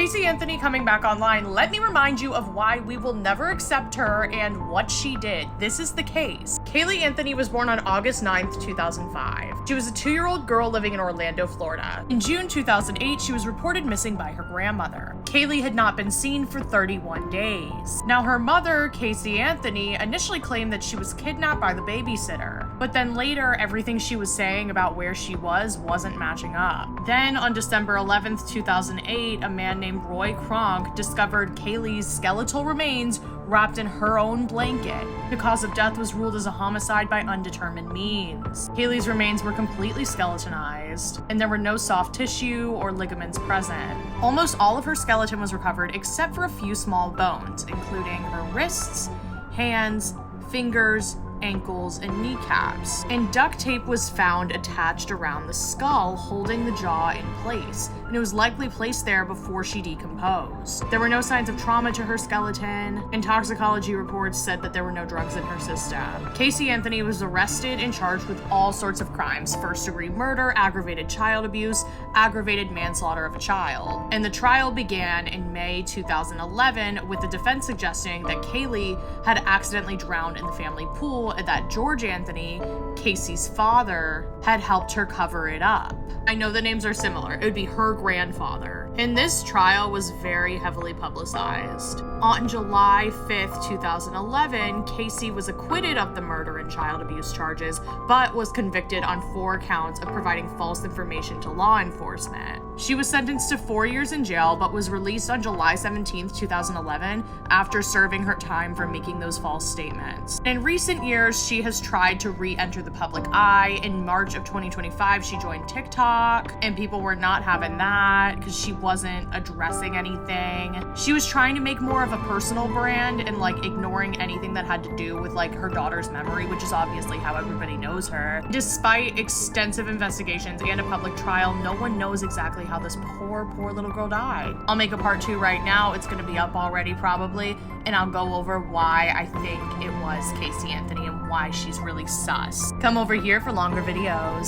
Casey Anthony coming back online, let me remind you of why we will never accept her and what she did. This is the case. Kaylee Anthony was born on August 9th, 2005. She was a 2-year-old girl living in Orlando, Florida. In June 2008, she was reported missing by her grandmother. Kaylee had not been seen for 31 days. Now, her mother, Casey Anthony, initially claimed that she was kidnapped by the babysitter, but then later, everything she was saying about where she wasn't matching up. Then, on December 11th, 2008, a man named Roy Kronk discovered Kaylee's skeletal remains wrapped in her own blanket. The cause of death was ruled as a homicide by undetermined means. Kaylee's remains were completely skeletonized, and there were no soft tissue or ligaments present. Almost all of her skeleton was recovered except for a few small bones, including her wrists, hands, fingers, ankles, and kneecaps. And duct tape was found attached around the skull, holding the jaw in place, and it was likely placed there before she decomposed. There were no signs of trauma to her skeleton, and toxicology reports said that there were no drugs in her system. Casey Anthony was arrested and charged with all sorts of crimes: first-degree murder, aggravated child abuse, aggravated manslaughter of a child. And the trial began in May 2011 with the defense suggesting that Kaylee had accidentally drowned in the family pool and that George Anthony, Casey's father, had helped her cover it up. I know the names are similar. It would be her grandfather. And this trial was very heavily publicized. On July 5th, 2011, Casey was acquitted of the murder and child abuse charges, but was convicted on 4 counts of providing false information to law enforcement. She was sentenced to 4 years in jail, but was released on July 17th, 2011, after serving her time for making those false statements. In recent years, she has tried to re-enter the public eye. In March of 2025, she joined TikTok, and people were not having that because she wasn't addressing anything. She was trying to make more of a personal brand and ignoring anything that had to do with her daughter's memory, which is obviously how everybody knows her. Despite extensive investigations and a public trial, no one knows exactly how this poor little girl died. I'll make a part 2 right now. It's gonna be up already probably, and I'll go over why I think it was Casey Anthony and why she's really sus. Come over here for longer videos.